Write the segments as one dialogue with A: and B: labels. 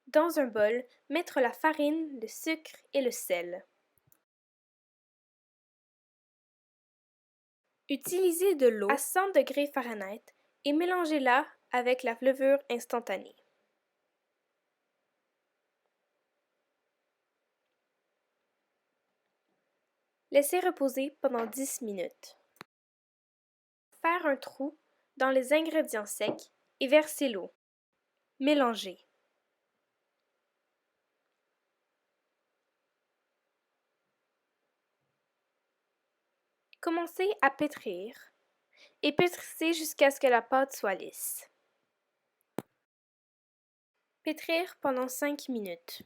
A: Dans un bol, mettre la farine, le sucre et le sel. Utilisez de l'eau à 100 degrés Fahrenheit et mélangez-la avec la levure instantanée. Laissez reposer pendant 10 minutes. Faire un trou dans les ingrédients secs et verser l'eau. Mélangez. Commencez à pétrir et pétrissez jusqu'à ce que la pâte soit lisse. Pétrir pendant 5 minutes.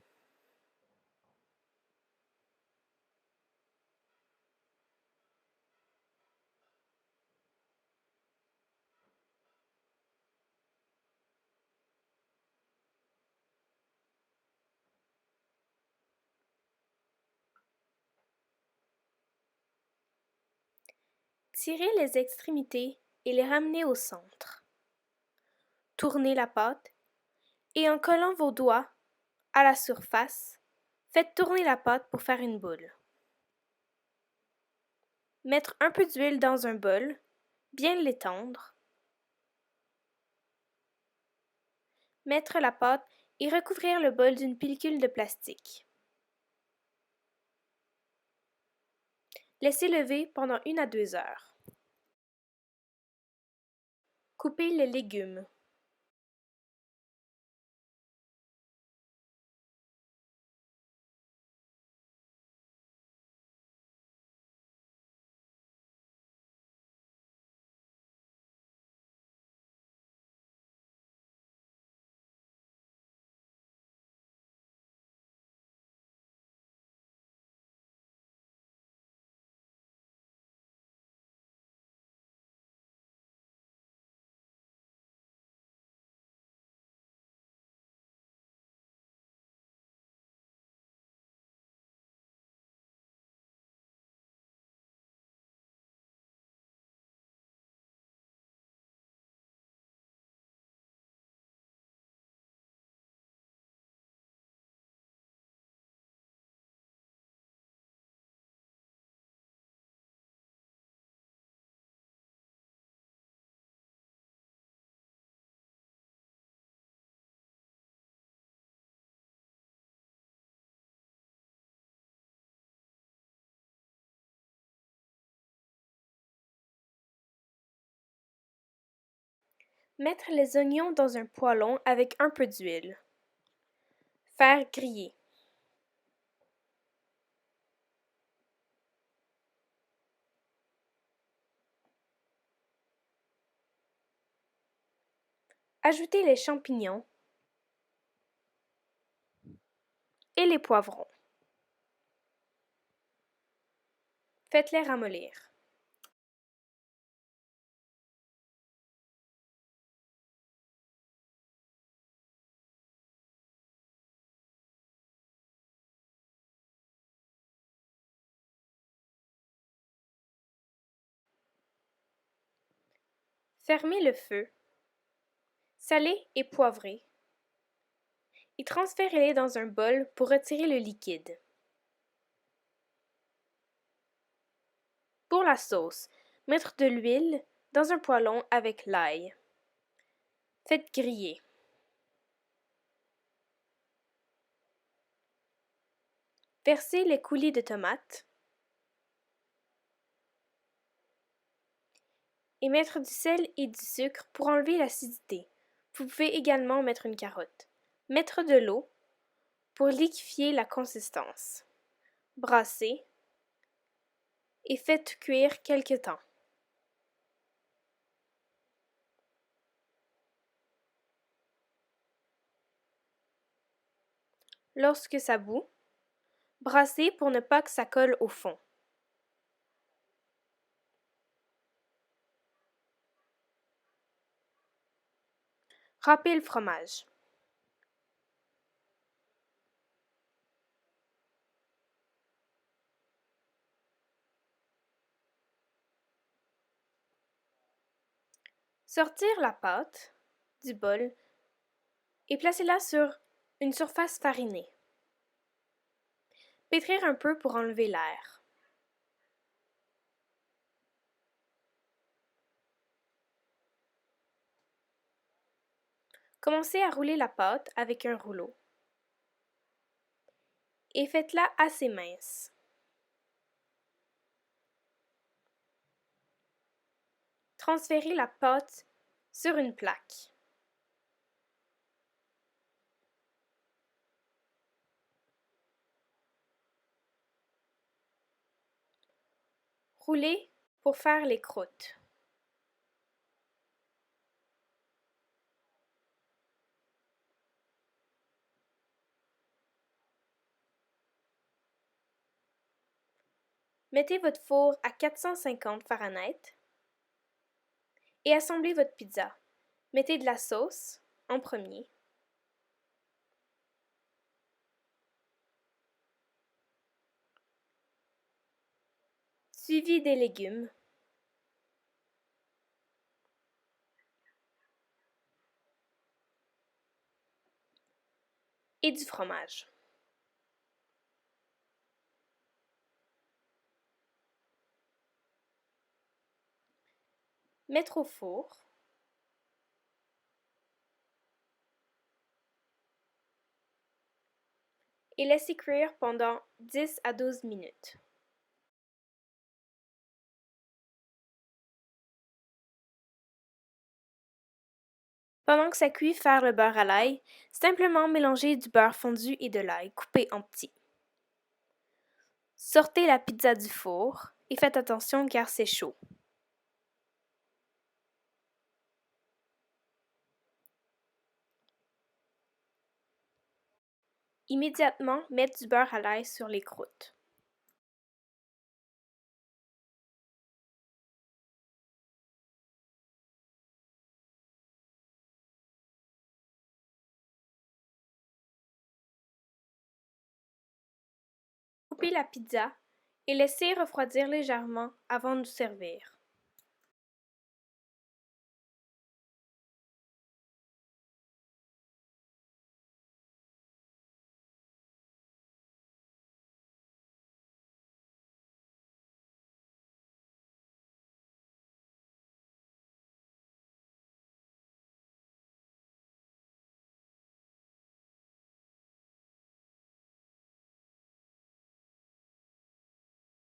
A: Tirez les extrémités et les ramenez au centre. Tournez la pâte et en collant vos doigts à la surface, faites tourner la pâte pour faire une boule. Mettre un peu d'huile dans un bol, bien l'étendre. Mettre la pâte et recouvrir le bol d'une pellicule de plastique. Laissez lever pendant 1 à 2 heures. Coupez les légumes. Mettre les oignons dans un poêlon avec un peu d'huile. Faire griller. Ajoutez les champignons et les poivrons. Faites-les ramollir. Fermez le feu. Salez et poivrez. Et transférez-les dans un bol pour retirer le liquide. Pour la sauce, mettre de l'huile dans un poêlon avec l'ail. Faites griller. Versez les coulis de tomates et mettre du sel et du sucre pour enlever l'acidité. Vous pouvez également mettre une carotte. Mettre de l'eau pour liquéfier la consistance. Brasser et faites cuire quelque temps. Lorsque ça bout, brassez pour ne pas que ça colle au fond. Râpez le fromage. Sortir la pâte du bol et placez-la sur Une surface farinée. Pétrir un peu pour enlever l'air. Commencez à rouler la pâte avec un rouleau et faites-la assez mince. Transférez la pâte sur une plaque. Roulez pour faire les croûtes. Mettez votre four à 450 Fahrenheit et assemblez votre pizza. Mettez de la sauce en premier. Suivi des légumes. Et du fromage. Mettre au four. Et laisser cuire pendant 10 à 12 minutes. Pendant que ça cuit, faire le beurre à l'ail, simplement mélanger du beurre fondu et de l'ail coupé en petits. Sortez la pizza du four et faites attention car c'est chaud. Immédiatement, mettre du beurre à l'ail sur les croûtes. Coupez la pizza et laissez refroidir légèrement avant de servir.